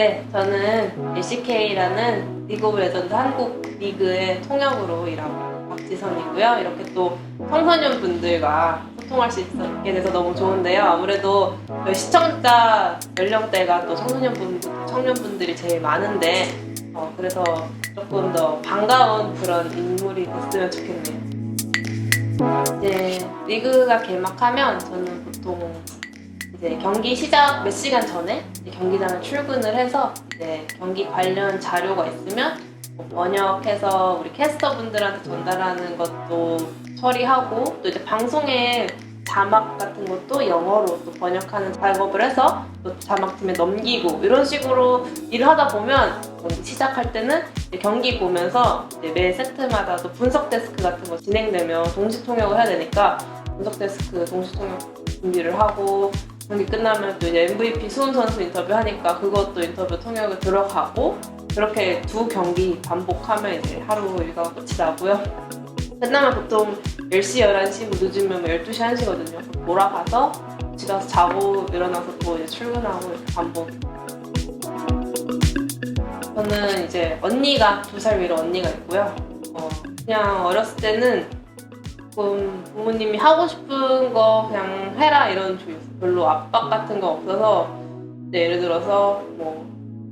네, 저는 LCK라는 리그 오브 레전드 한국 리그의 통역으로 일하고 박지선이고요. 이렇게 또 청소년 분들과 소통할 수 있게 돼서 너무 좋은데요. 아무래도 저희 시청자 연령대가 또 청년분들이 제일 많은데 그래서 조금 더 반가운 그런 인물이 됐으면 좋겠네요. 이제 리그가 개막하면 저는 보통 이제 경기 시작 몇 시간 전에 이제 경기장에 출근을 해서 이제 경기 관련 자료가 있으면 뭐 번역해서 우리 캐스터분들한테 전달하는 것도 처리하고, 또 이제 방송에 자막 같은 것도 영어로 또 번역하는 작업을 해서 또 자막팀에 넘기고, 이런 식으로 일을 하다 보면 경기 시작할 때는 경기 보면서 이제 매 세트마다 또 분석 데스크 같은 거 진행되면 동시 통역을 해야 되니까 분석 데스크 동시 통역 준비를 하고, 경기 끝나면 또 이제 MVP 수훈 선수 인터뷰 하니까 그것도 인터뷰 통역에 들어가고, 그렇게 두 경기 반복하면 이제 하루 일과가 끝이 나고요. 끝나면 보통 10시, 11시, 뭐 늦으면 12시, 1시거든요. 몰아가서 집에 가서 자고 일어나서 또 이제 출근하고 이렇게 반복. 저는 이제 언니가 2살 위로 언니가 있고요. 그냥 어렸을 때는 부모님이 하고 싶은 거 그냥 해라 이런 주의였어요. 별로 압박 같은 거 없어서, 예를 들어서 뭐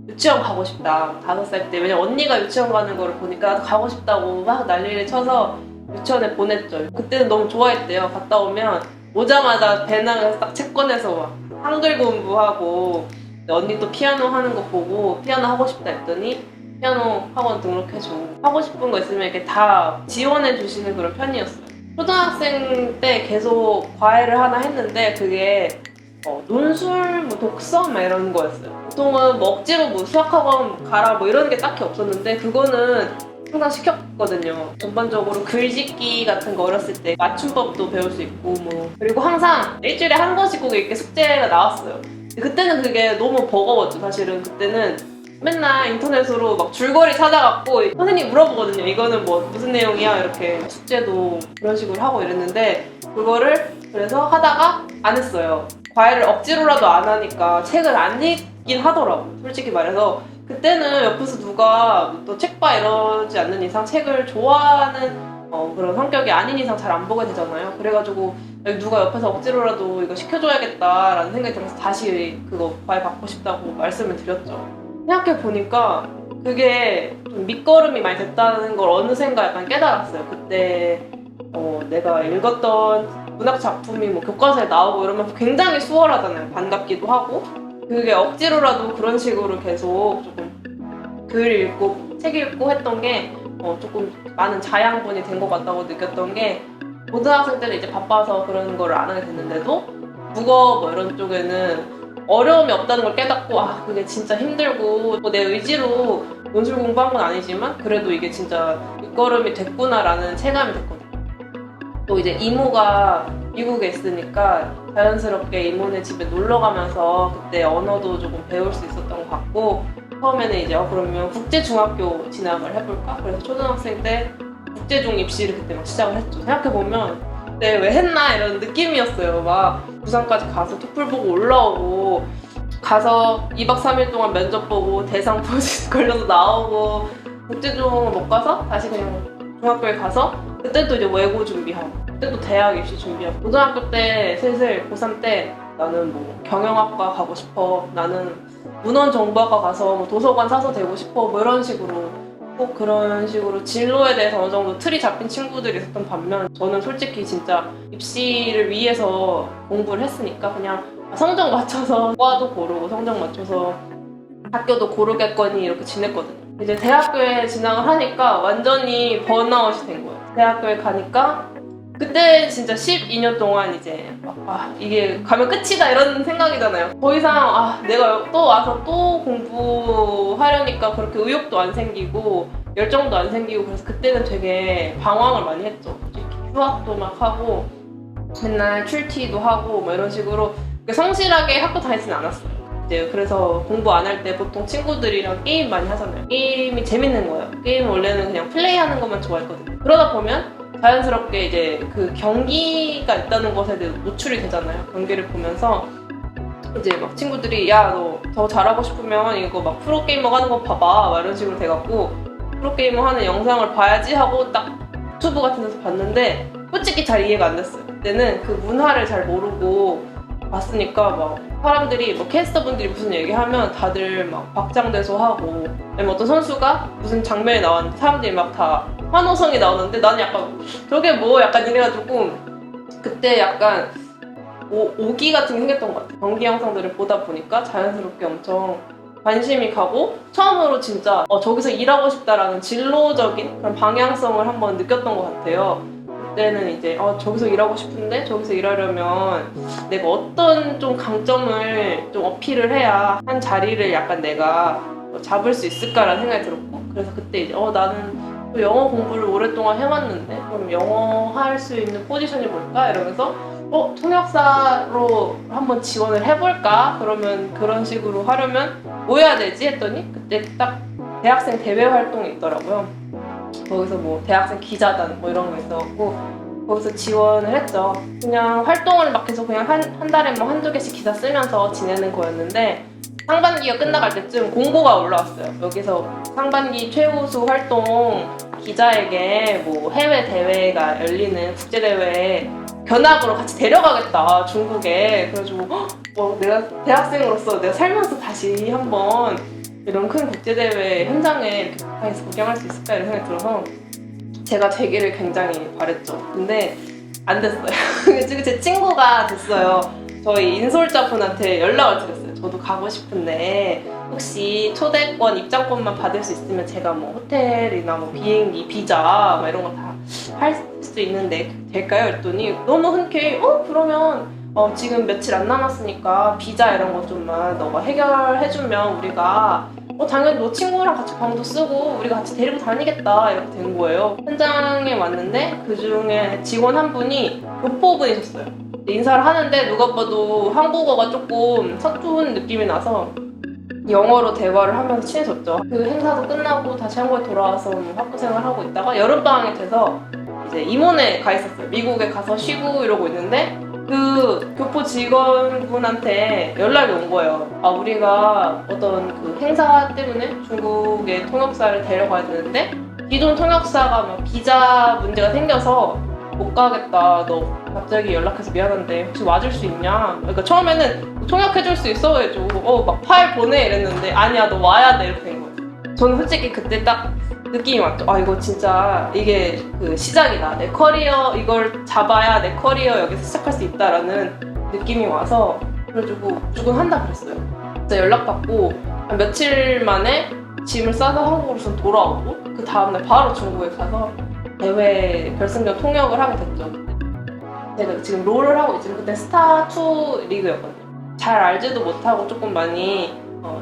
유치원 가고 싶다 5살 때, 왜냐면 언니가 유치원 가는 거를 보니까 가고 싶다고 막 난리를 쳐서 유치원에 보냈죠. 그때는 너무 좋아했대요. 갔다 오면 오자마자 배낭에서 딱 책 꺼내서 막 한글 공부하고, 언니 또 피아노 하는 거 보고 피아노 하고 싶다 했더니 피아노 학원 등록해주고, 하고 싶은 거 있으면 이렇게 다 지원해 주시는 그런 편이었어요. 초등학생 때 계속 과외를 하나 했는데 그게 논술, 뭐 독서 막 이런 거였어요. 보통은 뭐 억지로 뭐 수학학원 가라 뭐 이런 게 딱히 없었는데 그거는 항상 시켰거든요. 전반적으로 글짓기 같은 거 어렸을 때 맞춤법도 배울 수 있고 뭐, 그리고 항상 일주일에 한 번씩 꼭 이렇게 숙제가 나왔어요. 그때는 그게 너무 버거웠죠. 사실은 그때는 맨날 인터넷으로 막 줄거리 찾아갖고 선생님 물어보거든요. 이거는 뭐 무슨 내용이야 이렇게. 숙제도 그런 식으로 하고 이랬는데 그거를 그래서 하다가 안 했어요. 과외를 억지로라도 안 하니까 책을 안 읽긴 하더라고. 솔직히 말해서 그때는 옆에서 누가 또 책 봐 이러지 않는 이상 책을 좋아하는 그런 성격이 아닌 이상 잘 안 보게 되잖아요. 그래가지고 누가 옆에서 억지로라도 이거 시켜줘야겠다라는 생각이 들어서 다시 그거 과외 받고 싶다고 말씀을 드렸죠. 생각해보니까 그게 좀 밑거름이 많이 됐다는 걸 어느샌가 약간 깨달았어요. 그때 내가 읽었던 문학 작품이 뭐 교과서에 나오고 이러면 굉장히 수월하잖아요. 반갑기도 하고. 그게 억지로라도 그런 식으로 계속 조금 글 읽고 책 읽고 했던 게 조금 많은 자양분이 된 것 같다고 느꼈던 게, 고등학생 때는 이제 바빠서 그런 거를 안 하게 됐는데도 국어 뭐 이런 쪽에는 어려움이 없다는 걸 깨닫고, 그게 진짜 힘들고 뭐 내 의지로 논술 공부한 건 아니지만 그래도 이게 진짜 밑거름이 됐구나라는 체감이 됐거든요. 또 이제 이모가 미국에 있으니까 자연스럽게 이모네 집에 놀러 가면서 그때 언어도 조금 배울 수 있었던 것 같고, 처음에는 이제 그러면 국제중학교 진학을 해볼까? 그래서 초등학생 때 국제중 입시를 그때 막 시작을 했죠. 생각해보면 그때 왜 했나 이런 느낌이었어요. 막 부산까지 가서 토플 보고 올라오고, 가서 2박 3일 동안 면접 보고 대상 포진 걸려서 나오고, 국제중을 못 가서 다시 그냥 중학교에 가서 그때 또 이제 외고 준비하고, 그때 또 대학 입시 준비하고, 고등학교 때 슬슬 고3 때 나는 뭐 경영학과 가고 싶어, 나는 문헌정보학과 가서 뭐 도서관 사서 되고 싶어, 뭐 이런 식으로 꼭 그런 식으로 진로에 대해서 어느 정도 틀이 잡힌 친구들이 있었던 반면, 저는 솔직히 진짜 입시를 위해서 공부를 했으니까 그냥 성적 맞춰서 과도 고르고 성적 맞춰서 학교도 고르겠거니 이렇게 지냈거든요. 이제 대학교에 진학을 하니까 완전히 번아웃이 된 거예요. 대학교에 가니까 그때 진짜 12년 동안 이제 이게 가면 끝이다 이런 생각이잖아요. 더 이상 내가 또 와서 또 공부하려니까 그렇게 의욕도 안 생기고 열정도 안 생기고, 그래서 그때는 되게 방황을 많이 했죠. 휴학도 막 하고 맨날 출티도 하고 뭐 이런 식으로 성실하게 학교 다니지는 않았어요. 이제 그래서 공부 안 할 때 보통 친구들이랑 게임 많이 하잖아요. 게임이 재밌는 거예요. 게임은 원래는 그냥 플레이하는 것만 좋아했거든요. 그러다 보면 자연스럽게 이제 그 경기가 있다는 것에 대해 노출이 되잖아요. 경기를 보면서 이제 막 친구들이 야 너 더 잘하고 싶으면 이거 막 프로게이머 하는 거 봐봐 막 이런 식으로 돼갖고 프로게이머 하는 영상을 봐야지 하고 딱 유튜브 같은 데서 봤는데 솔직히 잘 이해가 안 됐어요. 그때는 그 문화를 잘 모르고 봤으니까 막 사람들이 뭐 캐스터분들이 무슨 얘기하면 다들 막 박장대소 하고 아니면 어떤 선수가 무슨 장면에 나왔는데 사람들이 막 다 환호성이 나오는데 나는 약간 저게 뭐 약간 이래가지고 그때 약간 오기 같은 게 생겼던 것 같아요. 경기 영상들을 보다 보니까 자연스럽게 엄청 관심이 가고 처음으로 진짜 저기서 일하고 싶다라는 진로적인 그런 방향성을 한번 느꼈던 것 같아요. 그때는 이제 저기서 일하고 싶은데 저기서 일하려면 내가 어떤 좀 강점을 좀 어필을 해야 한 자리를 약간 내가 잡을 수 있을까라는 생각이 들었고 그래서 그때 이제 나는 또 영어 공부를 오랫동안 해왔는데 그럼 영어 할 수 있는 포지션이 뭘까? 이러면서 통역사로 한번 지원을 해볼까? 그러면 그런 식으로 하려면 뭐 해야 되지? 했더니 그때 딱 대학생 대외 활동이 있더라고요. 거기서 뭐 대학생 기자단 뭐 이런 거 있어갖고 거기서 지원을 했죠. 그냥 활동을 막 계속 그냥 한 달에 뭐 한두 개씩 기사 쓰면서 지내는 거였는데 상반기가 끝나갈 때쯤 공고가 올라왔어요. 여기서 상반기 최우수 활동 기자에게 뭐 해외 대회가 열리는 국제 대회에 견학으로 같이 데려가겠다 중국에. 그래가지고 내가 대학생으로서 내가 살면서 다시 한번 이런 큰 국제 대회 현장에 이렇게 가까이서 구경할 수 있을까 이런 생각이 들어서 제가 되기를 굉장히 바랬죠. 근데 안 됐어요. 지금 제 친구가 됐어요. 저희 인솔자분한테 연락을 드렸어요. 저도 가고 싶은데 혹시 초대권 입장권만 받을 수 있으면 제가 뭐 호텔이나 뭐 비행기 비자 막 이런 거 다 할 수 있는데 될까요? 했더니 너무 흔쾌히 그러면 지금 며칠 안 남았으니까 비자 이런 거 좀만 너가 해결해주면 우리가 당연히 너 친구랑 같이 방도 쓰고 우리가 같이 데리고 다니겠다 이렇게 된 거예요. 현장에 왔는데 그중에 직원 한 분이 교포분이셨어요. 인사를 하는데 누가 봐도 한국어가 조금 서툰 느낌이 나서 영어로 대화를 하면서 친해졌죠. 그 행사도 끝나고 다시 한국에 돌아와서 학교 생활하고 있다가 여름방학이 돼서 이제 임원에 가 있었어요. 미국에 가서 쉬고 이러고 있는데 그 교포 직원분한테 연락이 온 거예요. 우리가 어떤 그 행사 때문에 중국의 통역사를 데려가야 되는데 기존 통역사가 막 비자 문제가 생겨서 못 가겠다. 너 갑자기 연락해서 미안한데 혹시 와줄 수 있냐? 그러니까 처음에는 통역해줄 수 있어? 해가지고 막 파일 보내 이랬는데 아니야 너 와야 돼 이렇게 된 거예요. 저는 솔직히 그때 딱 느낌이 왔죠. 이거 진짜 이게 그 시작이다. 내 커리어 이걸 잡아야 내 커리어 여기서 시작할 수 있다라는 느낌이 와서 그래가지고 무조건 한다 그랬어요. 진짜 연락받고 한 며칠 만에 짐을 싸서 한국으로 돌아오고 그 다음날 바로 중국에 가서 대회 결승전 통역을 하게 됐죠. 제가 지금 롤을 하고 있지만 그때 스타2 리그였거든요. 잘 알지도 못하고 조금 많이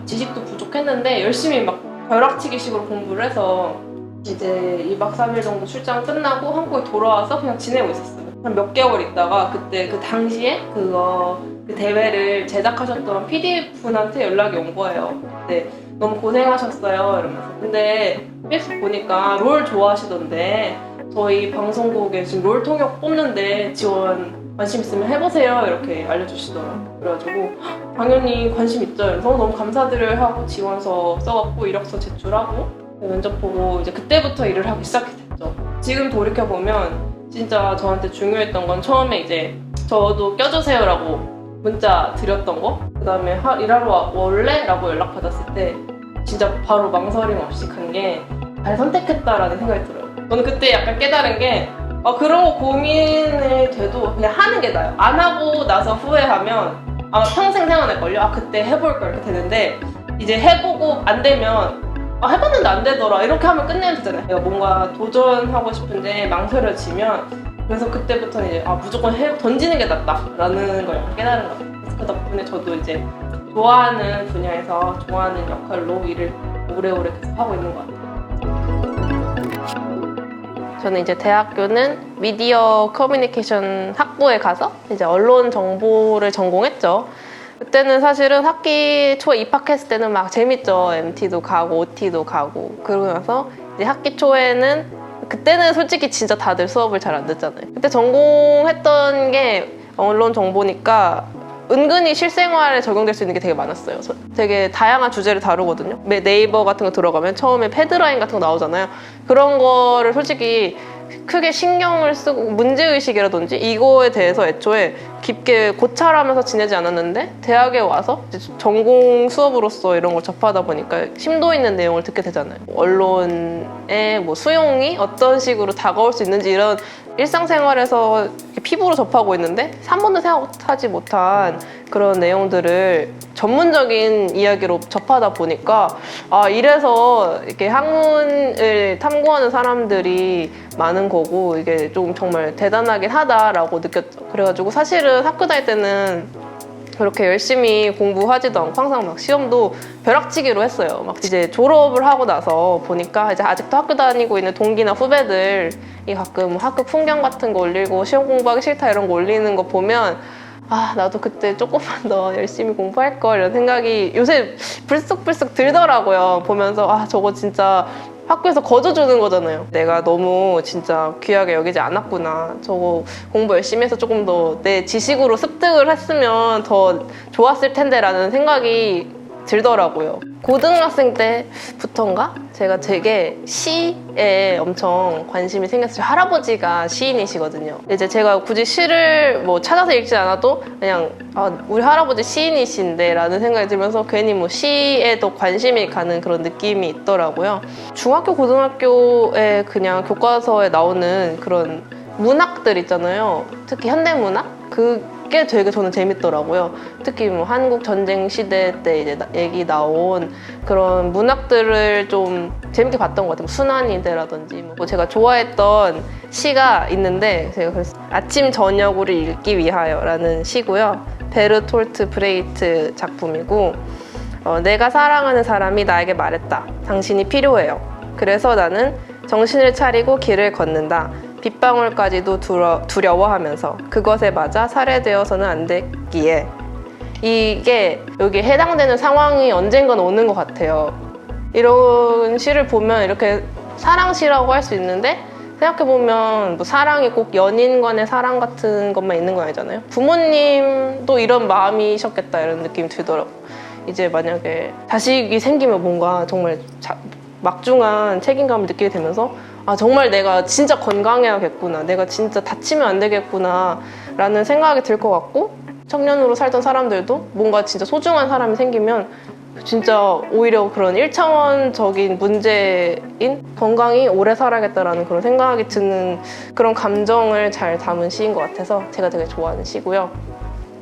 지식도 부족했는데 열심히 막 벼락치기식으로 공부를 해서 이제 2박 3일 정도 출장 끝나고 한국에 돌아와서 그냥 지내고 있었어요. 한 몇 개월 있다가 그때 그 당시에 그 대회를 제작하셨던 PD분한테 연락이 온 거예요. 네, 너무 고생하셨어요 이러면서. 근데 페이스북 보니까 롤 좋아하시던데 저희 방송국에 지금 롤 통역 뽑는데 지원 관심 있으면 해보세요 이렇게 알려주시더라고요. 그래가지고 당연히 관심 있죠. 그래서 너무 감사드려요 하고 지원서 써갖고 이력서 제출하고 면접 보고 이제 그때부터 일을 하기 시작했죠. 지금 돌이켜보면 진짜 저한테 중요했던 건 처음에 이제 저도 껴주세요라고 문자 드렸던 거, 그 다음에 일하러 올래? 라고 연락받았을 때 진짜 바로 망설임 없이 간 게 잘 선택했다라는 생각이 들어요. 저는 그때 약간 깨달은 게 그런 거 고민을 돼도 그냥 하는 게 나아요. 안 하고 나서 후회하면 아마 평생 생각날걸요. 그때 해볼 걸 이렇게 되는데 이제 해보고 안 되면 해봤는데 안 되더라 이렇게 하면 끝내면 되잖아요. 내가 뭔가 도전하고 싶은데 망설여지면 그래서 그때부터는 이제 무조건 던지는 게 낫다라는 걸 깨달은 것 같아요. 그래서 그 덕분에 저도 이제 좋아하는 분야에서 좋아하는 역할로 일을 오래오래 계속 하고 있는 것 같아요. 저는 이제 대학교는 미디어 커뮤니케이션 학부에 가서 이제 언론 정보를 전공했죠. 그때는 사실은 학기 초에 입학했을 때는 막 재밌죠. MT도 가고 OT도 가고. 그러고 나서 이제 학기 초에는 그때는 솔직히 진짜 다들 수업을 잘 안 듣잖아요. 그때 전공했던 게 언론 정보니까 은근히 실생활에 적용될 수 있는 게 되게 많았어요. 되게 다양한 주제를 다루거든요. 네이버 같은 거 들어가면 처음에 패드라인 같은 거 나오잖아요. 그런 거를 솔직히 크게 신경을 쓰고 문제의식이라든지 이거에 대해서 애초에 깊게 고찰하면서 지내지 않았는데 대학에 와서 이제 전공 수업으로서 이런 걸 접하다 보니까 심도 있는 내용을 듣게 되잖아요. 언론의 뭐 수용이 어떤 식으로 다가올 수 있는지 이런 일상생활에서 피부로 접하고 있는데 한 번도 생각하지 못한 그런 내용들을 전문적인 이야기로 접하다 보니까 아 이래서 이렇게 학문을 탐구하는 사람들이 많은 거고 이게 좀 정말 대단하긴 하다라고 느꼈죠. 그래가지고 사실은 학교 다닐 때는 그렇게 열심히 공부하지도 않고 항상 막 시험도 벼락치기로 했어요. 막 이제 졸업을 하고 나서 보니까 이제 아직도 학교 다니고 있는 동기나 후배들이 가끔 학교 풍경 같은 거 올리고 시험 공부하기 싫다 이런 거 올리는 거 보면 아 나도 그때 조금만 더 열심히 공부할 걸 이런 생각이 요새 불쑥불쑥 들더라고요. 보면서 아 저거 진짜 학교에서 거저주는 거잖아요. 내가 너무 진짜 귀하게 여기지 않았구나. 저거 공부 열심히 해서 조금 더 내 지식으로 습득을 했으면 더 좋았을 텐데 라는 생각이 들더라고요. 고등학생 때부터인가? 제가 되게 시에 엄청 관심이 생겼어요. 할아버지가 시인이시거든요. 이제 제가 굳이 시를 뭐 찾아서 읽지 않아도 그냥 아, 우리 할아버지 시인이신데 라는 생각이 들면서 괜히 뭐 시에 더 관심이 가는 그런 느낌이 있더라고요. 중학교, 고등학교에 그냥 교과서에 나오는 그런 문학들 있잖아요. 특히 현대문학? 그게 되게 저는 재밌더라고요. 특히 뭐 한국 전쟁 시대 때 이제 얘기 나온 그런 문학들을 좀 재밌게 봤던 것 같아요. 순환이대라든지 뭐 제가 좋아했던 시가 있는데 제가 그래서 아침 저녁으로 읽기 위하여라는 시고요. 베르톨트 브레이트 작품이고 내가 사랑하는 사람이 나에게 말했다. 당신이 필요해요. 그래서 나는 정신을 차리고 길을 걷는다. 빗방울까지도 두려워하면서 그것에 맞아 살해되어서는 안 됐기에 이게 여기에 해당되는 상황이 언젠간 오는 것 같아요. 이런 시를 보면 이렇게 사랑시라고 할 수 있는데 생각해보면 뭐 사랑이 꼭 연인 간의 사랑 같은 것만 있는 건 아니잖아요. 부모님도 이런 마음이셨겠다 이런 느낌이 들더라고요. 이제 만약에 자식이 생기면 뭔가 정말 막중한 책임감을 느끼게 되면서 아 정말 내가 진짜 건강해야겠구나, 내가 진짜 다치면 안 되겠구나 라는 생각이 들 것 같고, 청년으로 살던 사람들도 뭔가 진짜 소중한 사람이 생기면 진짜 오히려 그런 1차원적인 문제인 건강히 오래 살아야겠다라는 그런 생각이 드는 그런 감정을 잘 담은 시인 것 같아서 제가 되게 좋아하는 시고요.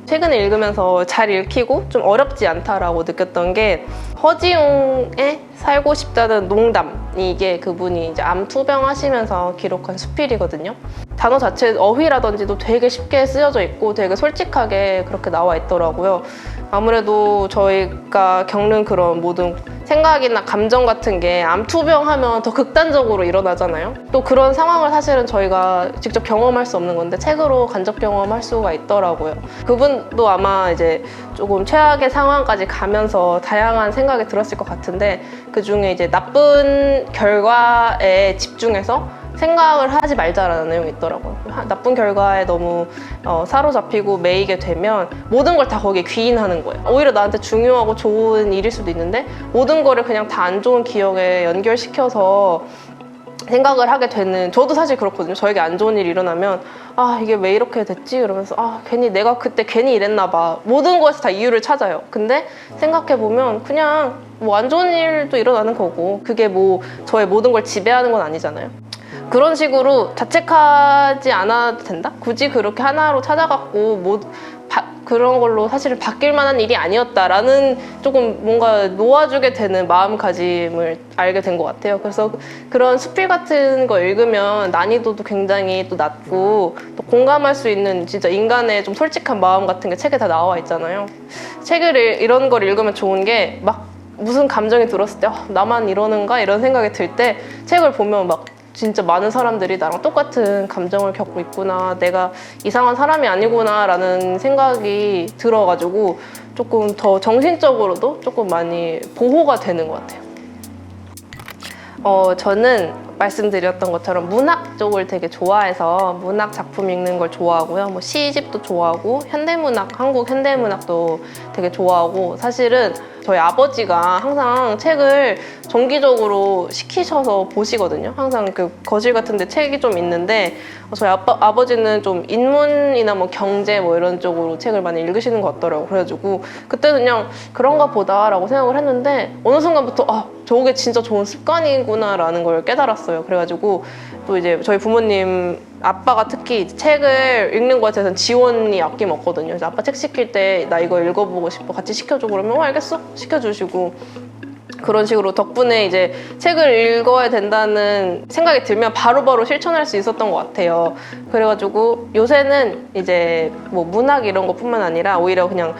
최근에 읽으면서 잘 읽히고 좀 어렵지 않다라고 느꼈던 게 허지웅의 살고 싶다는 농담, 이게 그분이 이제 암 투병하시면서 기록한 수필이거든요. 단어 자체 어휘라든지도 되게 쉽게 쓰여져 있고 되게 솔직하게 그렇게 나와 있더라고요. 아무래도 저희가 겪는 그런 모든 생각이나 감정 같은 게 암 투병하면 더 극단적으로 일어나잖아요. 또 그런 상황을 사실은 저희가 직접 경험할 수 없는 건데 책으로 간접 경험할 수가 있더라고요. 그분도 아마 이제 조금 최악의 상황까지 가면서 다양한 생각이 들었을 것 같은데 그 중에 이제 나쁜 결과에 집중해서 생각을 하지 말자라는 내용이 있더라고요. 나쁜 결과에 너무 사로잡히고 매이게 되면 모든 걸 다 거기에 귀인하는 거예요. 오히려 나한테 중요하고 좋은 일일 수도 있는데 모든 거를 그냥 다 안 좋은 기억에 연결시켜서 생각을 하게 되는, 저도 사실 그렇거든요. 저에게 안 좋은 일이 일어나면 아 이게 왜 이렇게 됐지? 이러면서 아 괜히 내가 그때 괜히 이랬나 봐. 모든 거에서 다 이유를 찾아요. 근데 생각해보면 그냥 뭐 안 좋은 일도 일어나는 거고 그게 뭐 저의 모든 걸 지배하는 건 아니잖아요. 그런 식으로 자책하지 않아도 된다? 굳이 그렇게 하나로 찾아갖고 그런 걸로 사실은 바뀔 만한 일이 아니었다라는 조금 뭔가 놓아주게 되는 마음가짐을 알게 된 것 같아요. 그래서 그런 수필 같은 거 읽으면 난이도도 굉장히 또 낮고 또 공감할 수 있는 진짜 인간의 좀 솔직한 마음 같은 게 책에 다 나와 있잖아요. 이런 걸 읽으면 좋은 게 막 무슨 감정이 들었을 때 나만 이러는가? 이런 생각이 들 때 책을 보면 막 진짜 많은 사람들이 나랑 똑같은 감정을 겪고 있구나, 내가 이상한 사람이 아니구나 라는 생각이 들어가지고 조금 더 정신적으로도 조금 많이 보호가 되는 것 같아요. 저는 말씀드렸던 것처럼 문학 쪽을 되게 좋아해서 문학 작품 읽는 걸 좋아하고요. 뭐 시집도 좋아하고 현대문학, 한국 현대문학도 되게 좋아하고 사실은 저희 아버지가 항상 책을 정기적으로 시키셔서 보시거든요. 항상 그 거실 같은데 책이 좀 있는데 저희 아버지는 좀 인문이나 뭐 경제 뭐 이런 쪽으로 책을 많이 읽으시는 것 같더라고요. 그래가지고 그때는 그냥 그런가 보다라고 생각을 했는데 어느 순간부터 저게 진짜 좋은 습관이구나라는 걸 깨달았어요. 그래가지고 또 이제 저희 부모님 아빠가 특히 책을 읽는 것에 대해서는 지원이 아낌없거든요. 그래서 아빠 책 시킬 때 나 이거 읽어보고 싶어 같이 시켜줘 그러면 알겠어 시켜주시고 그런 식으로 덕분에 이제 책을 읽어야 된다는 생각이 들면 바로바로 실천할 수 있었던 것 같아요. 그래가지고 요새는 이제 뭐 문학 이런 것뿐만 아니라 오히려 그냥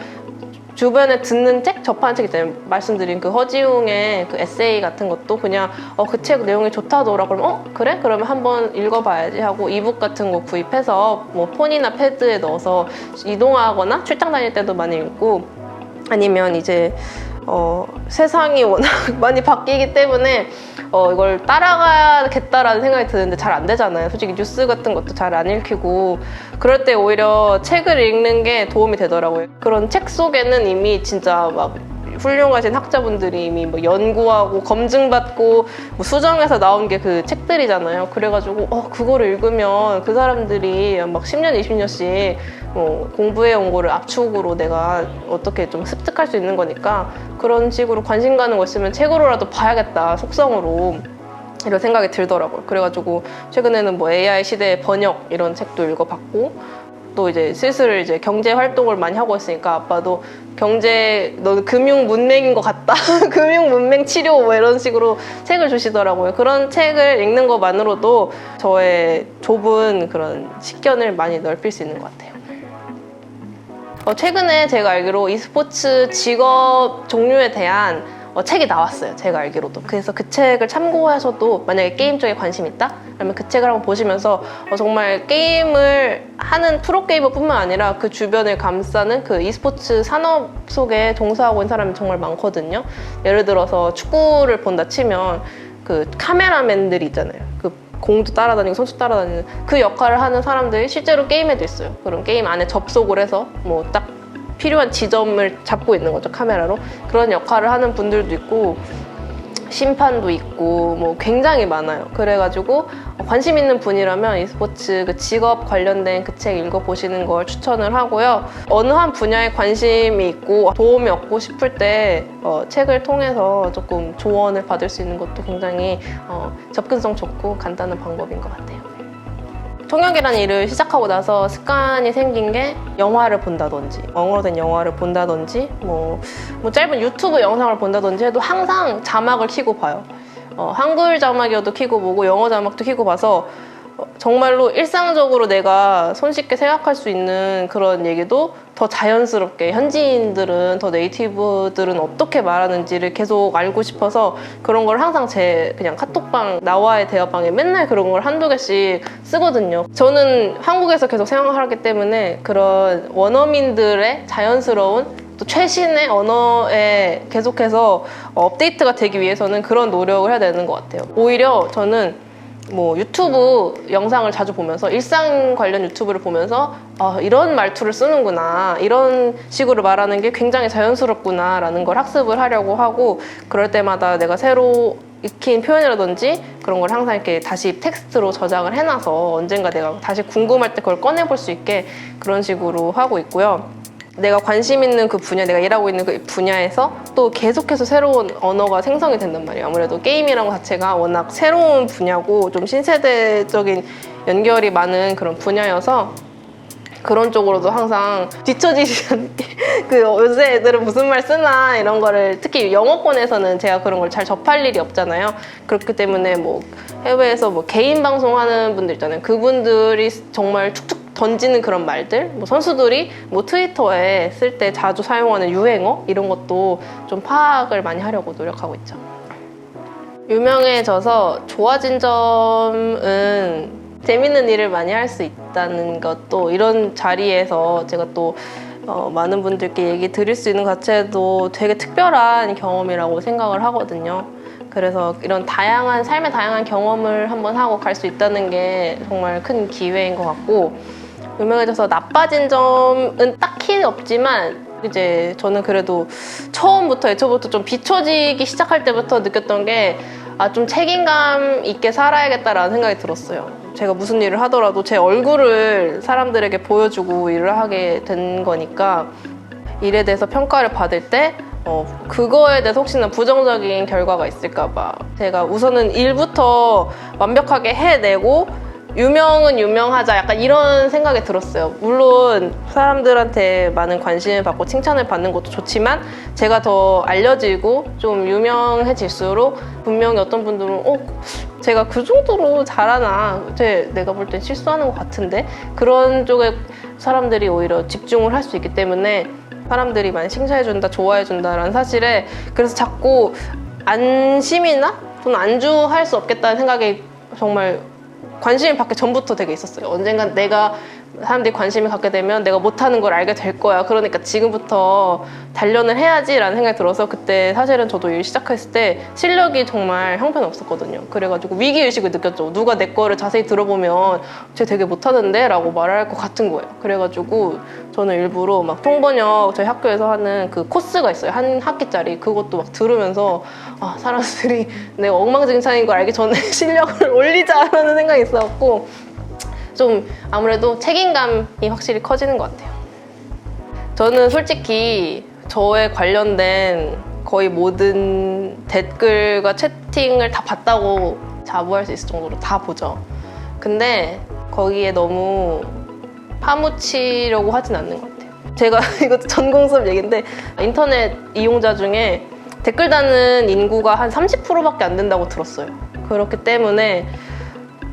주변에 듣는 책, 접하는 책 있잖아요. 말씀드린 그 허지웅의 그 에세이 같은 것도 그냥 그 책 내용이 좋다더라. 그러면 그래? 그러면 한번 읽어봐야지 하고 이북 같은 거 구입해서 뭐 폰이나 패드에 넣어서 이동하거나 출장 다닐 때도 많이 읽고 아니면 이제 세상이 워낙 많이 바뀌기 때문에 이걸 따라가야겠다라는 생각이 드는데 잘 안 되잖아요. 솔직히 뉴스 같은 것도 잘 안 읽히고 그럴 때 오히려 책을 읽는 게 도움이 되더라고요. 그런 책 속에는 이미 진짜 막 훌륭하신 학자분들이 이미 뭐 연구하고 검증받고 뭐 수정해서 나온 게 그 책들이잖아요. 그래가지고 그거를 읽으면 그 사람들이 막 10년, 20년씩 공부해온 거를 압축으로 내가 어떻게 좀 습득할 수 있는 거니까 그런 식으로 관심 가는 거 있으면 책으로라도 봐야겠다, 속성으로. 이런 생각이 들더라고요. 그래가지고 최근에는 뭐 AI 시대의 번역 이런 책도 읽어봤고 또 이제 슬슬 이제 경제 활동을 많이 하고 있으니까 아빠도 너는 금융 문맹인 것 같다. 금융 문맹 치료 뭐 이런 식으로 책을 주시더라고요. 그런 책을 읽는 것만으로도 저의 좁은 그런 식견을 많이 넓힐 수 있는 것 같아요. 최근에 제가 알기로 e스포츠 직업 종류에 대한 책이 나왔어요. 제가 알기로도. 그래서 그 책을 참고하셔도 만약에 게임 쪽에 관심 있다? 그러면 그 책을 한번 보시면서 정말 게임을 하는 프로게이머뿐만 아니라 그 주변을 감싸는 그 e스포츠 산업 속에 종사하고 있는 사람이 정말 많거든요. 예를 들어서 축구를 본다 치면 그 카메라맨들이 있잖아요. 그 공도 따라다니고 선수 따라다니는 그 역할을 하는 사람들이 실제로 게임에도 있어요. 그런 게임 안에 접속을 해서 뭐 딱 필요한 지점을 잡고 있는 거죠, 카메라로. 그런 역할을 하는 분들도 있고 심판도 있고 뭐 굉장히 많아요. 그래가지고 관심 있는 분이라면 e스포츠 그 직업 관련된 그 책 읽어보시는 걸 추천을 하고요. 어느 한 분야에 관심이 있고 도움이 얻고 싶을 때 책을 통해서 조금 조언을 받을 수 있는 것도 굉장히 접근성 좋고 간단한 방법인 것 같아요. 통역이라는 일을 시작하고 나서 습관이 생긴 게 영화를 본다든지 영어로 된 영화를 본다든지 뭐 짧은 유튜브 영상을 본다든지 해도 항상 자막을 켜고 봐요. 한글 자막이어도 켜고 보고 영어 자막도 켜고 봐서 정말로 일상적으로 내가 손쉽게 생각할 수 있는 그런 얘기도 더 자연스럽게 현지인들은 더 네이티브들은 어떻게 말하는지를 계속 알고 싶어서 그런 걸 항상 제 그냥 카톡방 나와의 대화방에 맨날 그런 걸 한두 개씩 쓰거든요. 저는 한국에서 계속 생활하기 때문에 그런 원어민들의 자연스러운 또 최신의 언어에 계속해서 업데이트가 되기 위해서는 그런 노력을 해야 되는 것 같아요. 오히려 저는 뭐 유튜브 영상을 자주 보면서 일상 관련 유튜브를 보면서 이런 말투를 쓰는구나, 이런 식으로 말하는 게 굉장히 자연스럽구나 라는 걸 학습을 하려고 하고 그럴 때마다 내가 새로 익힌 표현이라든지 그런 걸 항상 이렇게 다시 텍스트로 저장을 해놔서 언젠가 내가 다시 궁금할 때 그걸 꺼내볼 수 있게 그런 식으로 하고 있고요. 내가 관심 있는 그 분야, 내가 일하고 있는 그 분야에서 또 계속해서 새로운 언어가 생성이 된단 말이에요. 아무래도 게임이라는 것 자체가 워낙 새로운 분야고 좀 신세대적인 연결이 많은 그런 분야여서 그런 쪽으로도 항상 뒤처지지 않게 그 요새 애들은 무슨 말 쓰나 이런 거를 특히 영어권에서는 제가 그런 걸 잘 접할 일이 없잖아요. 그렇기 때문에 뭐 해외에서 뭐 개인 방송하는 분들 있잖아요. 그분들이 정말 축축 던지는 그런 말들, 뭐 선수들이 뭐 트위터에 쓸 때 자주 사용하는 유행어 이런 것도 좀 파악을 많이 하려고 노력하고 있죠. 유명해져서 좋아진 점은 재밌는 일을 많이 할 수 있다는 것도 이런 자리에서 제가 또 많은 분들께 얘기 드릴 수 있는 것 자체도 되게 특별한 경험이라고 생각을 하거든요. 그래서 이런 삶의 다양한 경험을 한번 하고 갈 수 있다는 게 정말 큰 기회인 것 같고, 유명해져서 나빠진 점은 딱히 없지만 이제 저는 그래도 애초부터 좀 비춰지기 시작할 때부터 느꼈던 게 좀 책임감 있게 살아야겠다라는 생각이 들었어요. 제가 무슨 일을 하더라도 제 얼굴을 사람들에게 보여주고 일을 하게 된 거니까 일에 대해서 평가를 받을 때 그거에 대해서 혹시나 부정적인 결과가 있을까 봐 제가 우선은 일부터 완벽하게 해내고 유명은 유명하자, 약간 이런 생각이 들었어요. 물론 사람들한테 많은 관심을 받고 칭찬을 받는 것도 좋지만 제가 더 알려지고 좀 유명해질수록 분명히 어떤 분들은 제가 그 정도로 잘하나, 내가 볼 땐 실수하는 것 같은데, 그런 쪽에 사람들이 오히려 집중을 할 수 있기 때문에 사람들이 많이 칭찬해준다, 좋아해준다라는 사실에, 그래서 자꾸 안심이나 또는 안주할 수 없겠다는 생각이 정말 관심을 받기 전부터 되게 있었어요. 언젠간 사람들이 관심을 갖게 되면 내가 못하는 걸 알게 될 거야. 그러니까 지금부터 단련을 해야지라는 생각이 들어서, 그때 사실은 저도 일 시작했을 때 실력이 정말 형편없었거든요. 그래가지고 위기의식을 느꼈죠. 누가 내 거를 자세히 들어보면 쟤 되게 못하는데? 라고 말할 것 같은 거예요. 그래가지고 저는 일부러 막 통번역 저희 학교에서 하는 그 코스가 있어요. 한 학기짜리. 그것도 막 들으면서 사람들이 내가 엉망진창인 걸 알기 전에 실력을 올리자라는 생각이 있었고, 좀 아무래도 책임감이 확실히 커지는 것 같아요. 저는 솔직히 저에 관련된 거의 모든 댓글과 채팅을 다 봤다고 자부할 수 있을 정도로 다 보죠. 근데 거기에 너무 파묻히려고 하진 않는 것 같아요. 제가 이것도 전공 수업 얘기인데, 인터넷 이용자 중에 댓글 다는 인구가 한 30%밖에 안 된다고 들었어요. 그렇기 때문에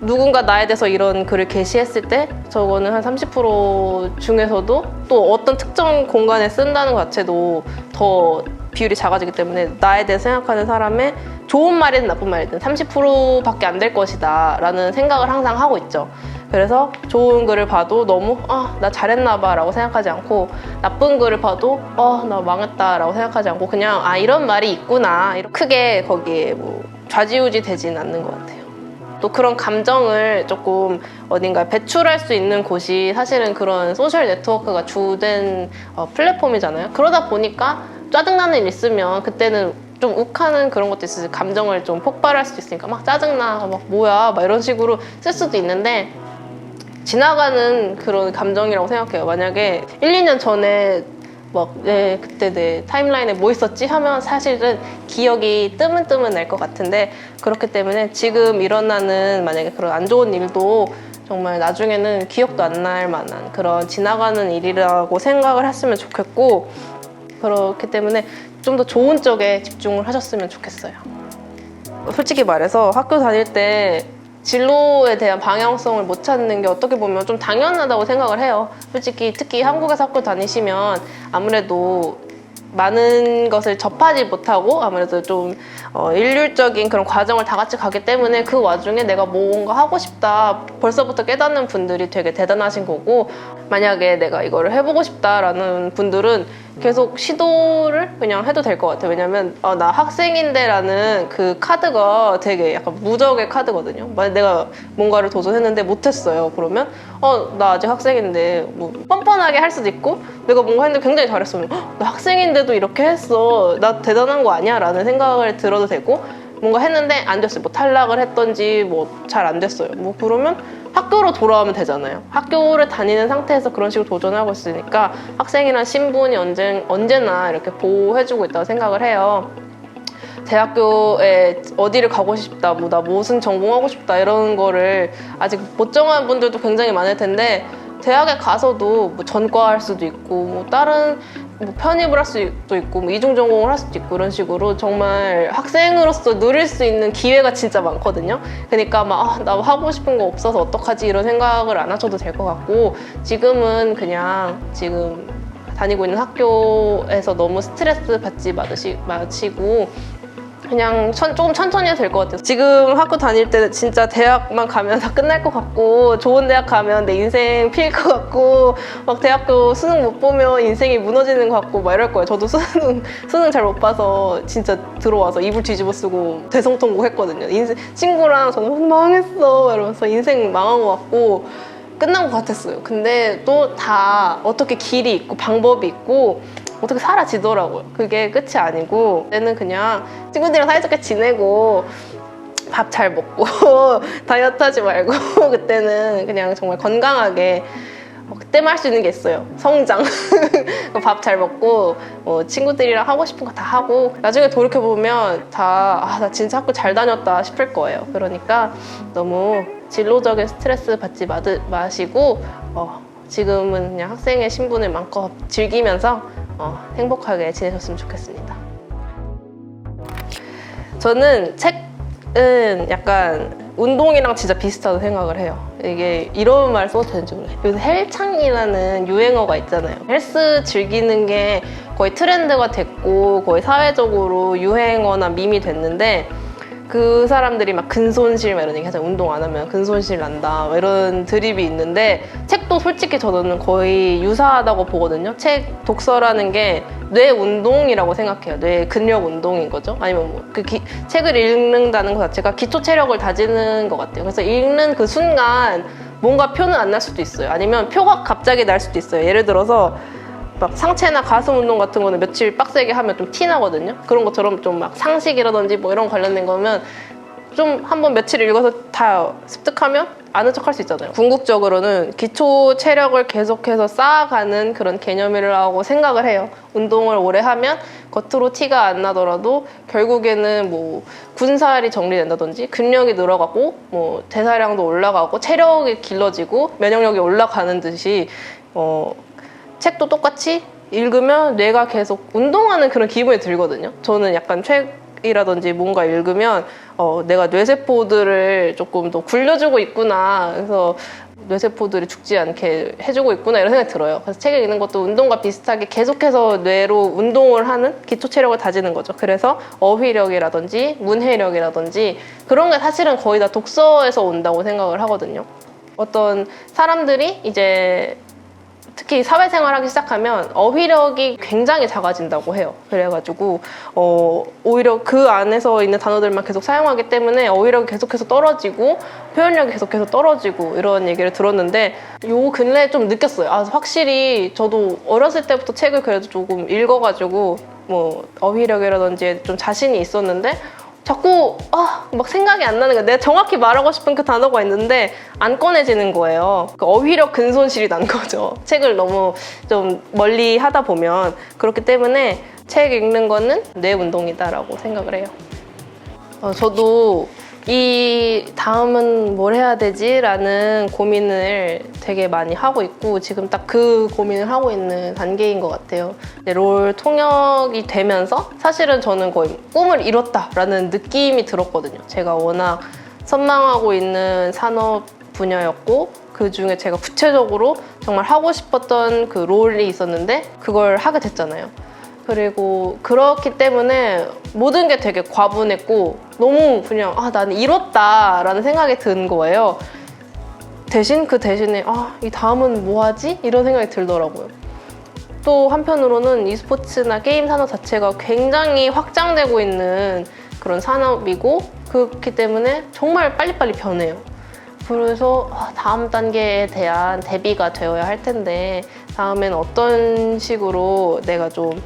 누군가 나에 대해서 이런 글을 게시했을 때 저거는 한 30% 중에서도 또 어떤 특정 공간에 쓴다는 것 자체도 더 비율이 작아지기 때문에 나에 대해 생각하는 사람의 좋은 말이든 나쁜 말이든 30%밖에 안 될 것이다 라는 생각을 항상 하고 있죠. 그래서 좋은 글을 봐도 너무 나 잘했나 봐 라고 생각하지 않고, 나쁜 글을 봐도 나 망했다 라고 생각하지 않고 그냥 이런 말이 있구나, 크게 거기에 뭐 좌지우지 되진 않는 것 같아요. 또 그런 감정을 조금 어딘가에 배출할 수 있는 곳이 사실은 그런 소셜 네트워크가 주된 플랫폼이잖아요. 그러다 보니까 짜증나는 일 있으면 그때는 좀 욱하는 그런 것도 있어요. 감정을 좀 폭발할 수도 있으니까 막 짜증나, 막 뭐야, 막 이런 식으로 쓸 수도 있는데, 지나가는 그런 감정이라고 생각해요. 만약에 1, 2년 전에 그때 내 타임라인에 뭐 있었지? 하면 사실은 기억이 뜨문뜨문 날 것 같은데, 그렇기 때문에 지금 일어나는 만약에 그런 안 좋은 일도 정말 나중에는 기억도 안 날 만한 그런 지나가는 일이라고 생각을 했으면 좋겠고, 그렇기 때문에 좀 더 좋은 쪽에 집중을 하셨으면 좋겠어요. 솔직히 말해서 학교 다닐 때 진로에 대한 방향성을 못 찾는 게 어떻게 보면 좀 당연하다고 생각을 해요. 솔직히 특히 한국에서 학교 다니시면 아무래도 많은 것을 접하지 못하고 아무래도 좀 일률적인 그런 과정을 다 같이 가기 때문에 그 와중에 내가 뭔가 하고 싶다 벌써부터 깨닫는 분들이 되게 대단하신 거고, 만약에 내가 이거를 해보고 싶다라는 분들은 계속 시도를 그냥 해도 될 것 같아요. 왜냐면 나 학생인데 라는 그 카드가 되게 약간 무적의 카드거든요. 만약 내가 뭔가를 도전했는데 못했어요. 그러면 나 아직 학생인데, 뭐 뻔뻔하게 할 수도 있고, 내가 뭔가 했는데 굉장히 잘했으면 나 학생인데도 이렇게 했어, 나 대단한 거 아니야? 라는 생각을 들어도 되고, 뭔가 했는데 안 됐어요. 뭐 탈락을 했던지 뭐 잘 안 됐어요. 뭐 그러면 학교로 돌아오면 되잖아요. 학교를 다니는 상태에서 그런 식으로 도전하고 있으니까 학생이란 신분이 언제나 이렇게 보호해주고 있다고 생각을 해요. 대학교에 어디를 가고 싶다, 나 무슨 전공하고 싶다 이런 거를 아직 못 정한 분들도 굉장히 많을 텐데, 대학에 가서도 뭐 전과할 수도 있고, 뭐 다른 뭐 편입을 할 수도 있고, 뭐 이중 전공을 할 수도 있고, 이런 식으로 정말 학생으로서 누릴 수 있는 기회가 진짜 많거든요. 그러니까 나 하고 싶은 거 없어서 어떡하지 이런 생각을 안 하셔도 될 것 같고, 지금은 그냥 지금 다니고 있는 학교에서 너무 스트레스 받지 마시고 그냥 조금 천천히 해도 될 것 같아요. 지금 학교 다닐 때는 진짜 대학만 가면 다 끝날 것 같고 좋은 대학 가면 내 인생 필 것 같고 막 대학교 수능 못 보면 인생이 무너지는 것 같고 막 이럴 거예요. 저도 수능 잘 못 봐서 진짜 들어와서 이불 뒤집어 쓰고 대성통곡 했거든요. 친구랑 저는 망했어 이러면서 인생 망한 것 같고 끝난 것 같았어요. 근데 또 다 어떻게 길이 있고 방법이 있고 어떻게 사라지더라고요. 그게 끝이 아니고 그때는 그냥 친구들이랑 사이좋게 지내고 밥 잘 먹고 다이어트 하지 말고 그때는 그냥 정말 건강하게 그때만 할 수 있는 게 있어요. 성장. 밥 잘 먹고 친구들이랑 하고 싶은 거 다 하고 나중에 돌이켜보면 다 나 진짜 학교 잘 다녔다 싶을 거예요. 그러니까 너무 진로적인 스트레스 받지 마시고 지금은 그냥 학생의 신분을 마음껏 즐기면서 행복하게 지내셨으면 좋겠습니다. 저는 책은 약간 운동이랑 진짜 비슷하다고 생각을 해요. 이게 이런 말 써도 되는지 모르겠어요. 요새 헬창이라는 유행어가 있잖아요. 헬스 즐기는 게 거의 트렌드가 됐고 거의 사회적으로 유행어나 밈이 됐는데 그 사람들이 막 근손실 이런 얘기 하잖아요. 운동 안 하면 근손실 난다 이런 드립이 있는데 책도 솔직히 저는 거의 유사하다고 보거든요. 책 독서라는 게 뇌 운동이라고 생각해요. 뇌 근력 운동인 거죠. 아니면 책을 읽는다는 것 자체가 기초 체력을 다지는 것 같아요. 그래서 읽는 그 순간 뭔가 표는 안 날 수도 있어요. 아니면 표가 갑자기 날 수도 있어요. 예를 들어서 막 상체나 가슴 운동 같은 거는 며칠 빡세게 하면 좀 티 나거든요. 그런 것처럼 좀 막 상식이라든지 뭐 이런 관련된 거면 좀 한번 며칠 읽어서 다 습득하면 아는 척 할 수 있잖아요. 궁극적으로는 기초 체력을 계속해서 쌓아가는 그런 개념이라고 생각을 해요. 운동을 오래 하면 겉으로 티가 안 나더라도 결국에는 뭐 군살이 정리된다든지 근력이 늘어가고 뭐 대사량도 올라가고 체력이 길러지고 면역력이 올라가는 듯이 책도 똑같이 읽으면 뇌가 계속 운동하는 그런 기분이 들거든요. 저는 약간 책이라든지 뭔가 읽으면 내가 뇌세포들을 조금 더 굴려주고 있구나. 그래서 뇌세포들이 죽지 않게 해주고 있구나 이런 생각이 들어요. 그래서 책을 읽는 것도 운동과 비슷하게 계속해서 뇌로 운동을 하는 기초 체력을 다지는 거죠. 그래서 어휘력이라든지 문해력이라든지 그런 게 사실은 거의 다 독서에서 온다고 생각을 하거든요. 어떤 사람들이 이제 특히 사회생활하기 시작하면 어휘력이 굉장히 작아진다고 해요. 그래가지고 오히려 그 안에서 있는 단어들만 계속 사용하기 때문에 어휘력이 계속해서 떨어지고 표현력이 계속해서 떨어지고 이런 얘기를 들었는데 요 근래에 좀 느꼈어요. 확실히 저도 어렸을 때부터 책을 그래도 조금 읽어가지고 뭐 어휘력이라든지 좀 자신이 있었는데 자꾸 막 생각이 안 나는 거야. 내가 정확히 말하고 싶은 그 단어가 있는데 안 꺼내지는 거예요. 그 어휘력 근손실이 난 거죠. 책을 너무 좀 멀리 하다 보면. 그렇기 때문에 책 읽는 거는 뇌 운동이다라고 생각을 해요. 저도 이 다음은 뭘 해야 되지? 라는 고민을 되게 많이 하고 있고 지금 딱 그 고민을 하고 있는 단계인 것 같아요. 롤 통역이 되면서 사실은 저는 거의 꿈을 이뤘다라는 느낌이 들었거든요. 제가 워낙 선망하고 있는 산업 분야였고 그 중에 제가 구체적으로 정말 하고 싶었던 그 롤이 있었는데 그걸 하게 됐잖아요. 그리고 그렇기 때문에 모든 게 되게 과분했고 너무 그냥 나는 이뤘다라는 생각이 든 거예요. 그 대신에 이 다음은 뭐 하지? 이런 생각이 들더라고요. 또 한편으로는 e스포츠나 게임 산업 자체가 굉장히 확장되고 있는 그런 산업이고 그렇기 때문에 정말 빨리빨리 변해요. 그래서 다음 단계에 대한 대비가 되어야 할 텐데 다음엔 어떤 식으로 내가 좀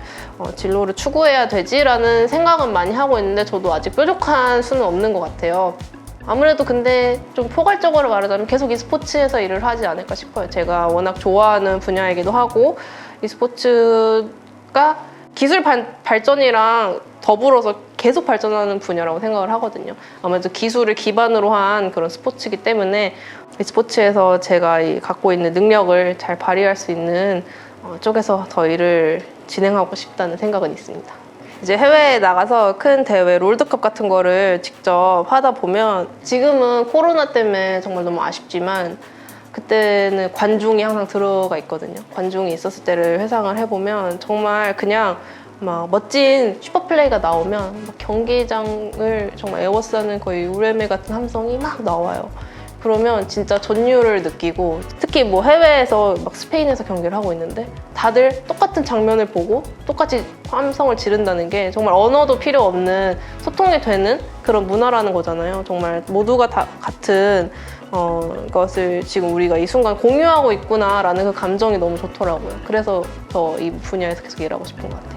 진로를 추구해야 되지라는 생각은 많이 하고 있는데 저도 아직 뾰족한 수는 없는 것 같아요. 아무래도 근데 좀 포괄적으로 말하자면 계속 e스포츠에서 일을 하지 않을까 싶어요. 제가 워낙 좋아하는 분야이기도 하고 e스포츠가 기술 발전이랑 더불어서 계속 발전하는 분야라고 생각을 하거든요. 아무래도 기술을 기반으로 한 그런 스포츠이기 때문에 e스포츠에서 제가 갖고 있는 능력을 잘 발휘할 수 있는 쪽에서 더 일을 진행하고 싶다는 생각은 있습니다. 이제 해외에 나가서 큰 대회, 롤드컵 같은 거를 직접 하다 보면 지금은 코로나 때문에 정말 너무 아쉽지만 그때는 관중이 항상 들어가 있거든요. 관중이 있었을 때를 회상을 해보면 정말 그냥 막 멋진 슈퍼플레이가 나오면 막 경기장을 정말 에워싸는 거의 우레메 같은 함성이 막 나와요. 그러면 진짜 전율을 느끼고, 특히 뭐 해외에서 막 스페인에서 경기를 하고 있는데 다들 똑같은 장면을 보고 똑같이 함성을 지른다는 게 정말 언어도 필요 없는 소통이 되는 그런 문화라는 거잖아요. 정말 모두가 다 같은 것을 지금 우리가 이 순간 공유하고 있구나라는 그 감정이 너무 좋더라고요. 그래서 저 이 분야에서 계속 일하고 싶은 것 같아요.